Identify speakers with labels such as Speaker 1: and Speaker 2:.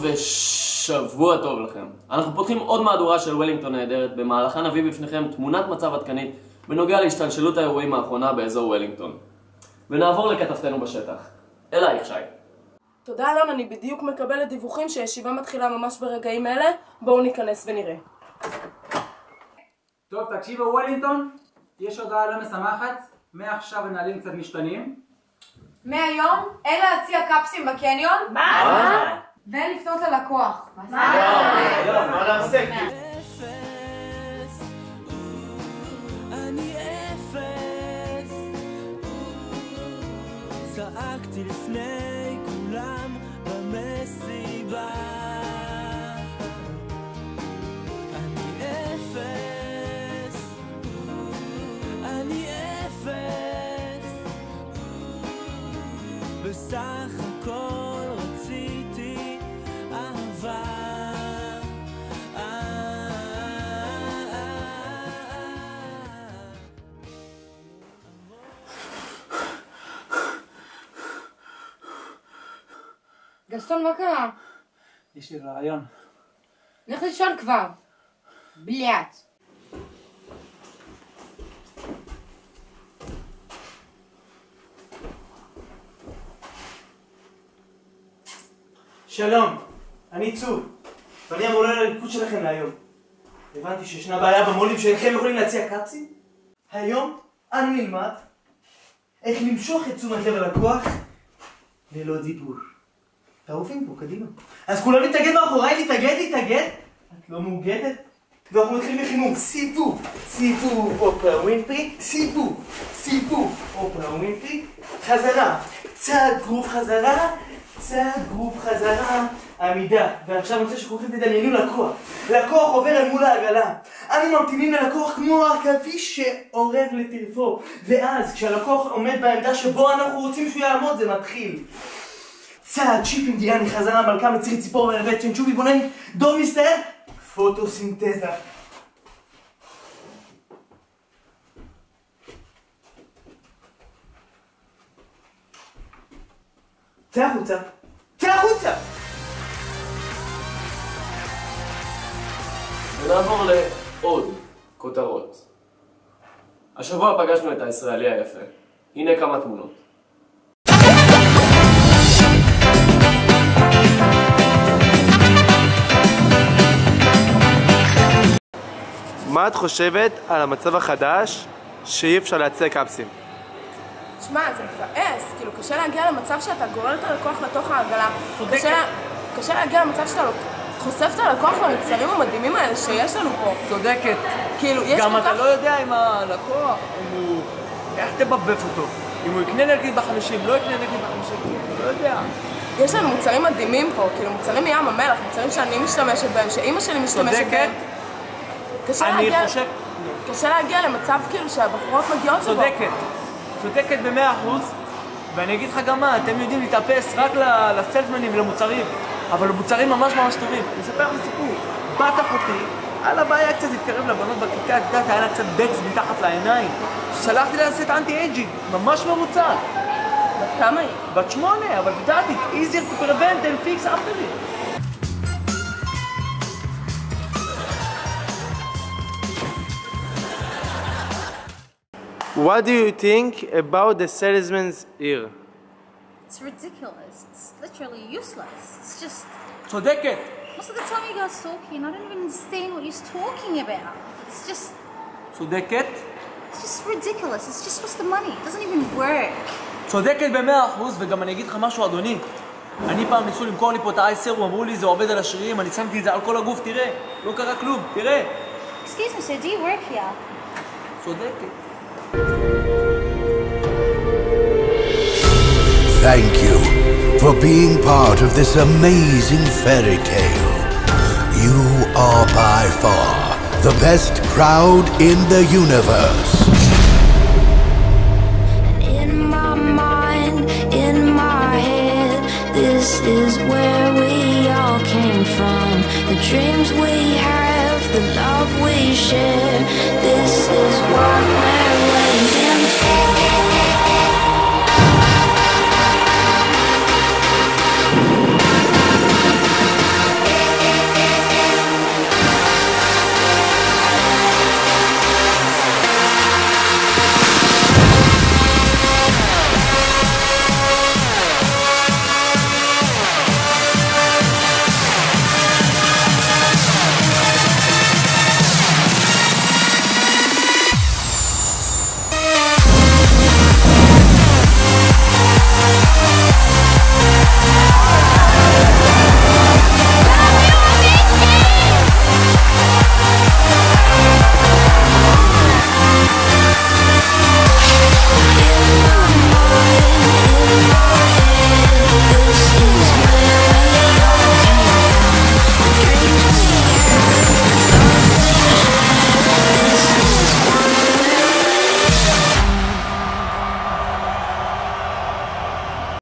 Speaker 1: ושבוע טוב לכם. אנחנו פותחים עוד מהדורה של וולינגטון נהדרת, במהלכה נביא בפניכם תמונת מצב עדכנית בנוגע להשתלשלות האירועים האחרונה באזור וולינגטון. ונעבור לכתבתנו בשטח. אלייך שי.
Speaker 2: תודה אלון, אני בדיוק מקבלת דיווחים שהישיבה מתחילה ממש ברגעים אלה. בואו ניכנס ונראה.
Speaker 3: טוב, תקשיבו וולינגטון, יש הודעה לא משמחת. מעכשיו הנהלים קצת משתנים.
Speaker 4: מהיום אין להציע קפסים בקניון.
Speaker 5: מה?
Speaker 4: ואין לפנות ללקוח.
Speaker 5: מה נעשה?
Speaker 6: אני אפס, צעקתי לפני כולם במסיבה. אני אפס, אני אפס, בסך הכל רציתי אהבה.
Speaker 4: גסטון, מה קרה?
Speaker 3: יש לי רעיון.
Speaker 4: לך לישון כבר. בליאט.
Speaker 7: שלום, אני צור, ואני המורה לליכוד שלכם להיום. הבנתי שישנה בעיה במולים שאינכם יכולים להציע קפסים. היום אנו נלמד איך למשוך את תשומת לב הלקוח ללא דיבור. תעופים פה, קדימה. אז כולם להתאגד מאחוריי, להתאגד. את לא מאוגדת? ואנחנו מתחילים בחימום. סיבוב, אופרה ווינפרי, סיבוב, אופרה ווינפרי, חזרה, צעד גרוב חזרה, עמידה. ועכשיו אני רוצה שכולכם תדמיינו לקוח עובר אל מול העגלה. אנו ממתינים ללקוח כמו עכביש שעורב לטרפו, ואז כשהלקוח עומד בעמדה שבו אנחנו רוצים שהוא יעמוד, זה מתחיל. צעד צ'יפ אינדיאני, חזרה מלכה, מצרי ציפור וערבת צ'נצ'ובי בונן, דום מסתער, פוטוסינתזה. צא החוצה!
Speaker 1: ונעבור לעוד כותרות. השבוע פגשנו את הישראלי היפה. הנה כמה תמונות.
Speaker 7: מה את חושבת על המצב החדש שאי אפשר להציע קפסים?
Speaker 2: שמע, זה מבאס, כאילו קשה להגיע למצב שאתה גורר את הלקוח לתוך העגלה. קשה להגיע למצב שאתה חושף את הלקוח למוצרים המדהימים האלה שיש לנו פה.
Speaker 5: צודקת.
Speaker 2: כאילו, יש
Speaker 5: גם
Speaker 2: כל
Speaker 5: אתה
Speaker 2: כך...
Speaker 5: לא יודע אם הלקוח, אם הוא... איך תבבף אותו? אם הוא יקנה נגיד ב50, לא יקנה נגיד ב50, לא יודע.
Speaker 2: יש לנו מוצרים מדהימים פה, כאילו מוצרים מים המלח, מוצרים שאני משתמשת בהם, שאימא שלי משתמשת בהם. קשה להגיע למצב כאילו שהבחורות מגיעות לבוא.
Speaker 5: צודקת ב100%, ואני אגיד לך גם מה, אתם יודעים להתאפס רק לסלסמנים ולמוצרים, אבל למוצרים ממש טובים. אני אספר לך סיפור, בת אחותי, על הבעיה קצת להתקרב לבנות בכיתה, את יודעת, היה לה קצת בקס מתחת לעיניים. שלחתי לה לעשות אנטי-אייג'ינג, ממש מרוצה.
Speaker 2: בת כמה היא?
Speaker 5: בת 8, אבל יודעת, it's easier to prevent and fix after it.
Speaker 7: What do you think about the salesman's ear?
Speaker 8: It's ridiculous. It's literally useless. It's just...
Speaker 5: צודקת.
Speaker 8: Most of the time you guys talking, I don't even understand what you're talking about. It's just...
Speaker 5: צודקת.
Speaker 8: It's just ridiculous. It's just what's the money? It doesn't even work.
Speaker 5: צודקת ב100%, וגם אני אגיד לך משהו אדוני. אני פעם ניסו למכור לי פה את האייסר, אמרו לי זה עובד על השרירים, אני שמתי את זה על כל הגוף, תראה. לא קרה כלום, תראה.
Speaker 8: Excuse me, sir, do you work here?
Speaker 5: צודקת.
Speaker 9: Thank you for being part of this amazing fairy tale. You are by far the best crowd in the universe.
Speaker 10: In my mind, in my head, this is where we all came from. The dreams we have, the love we share, this is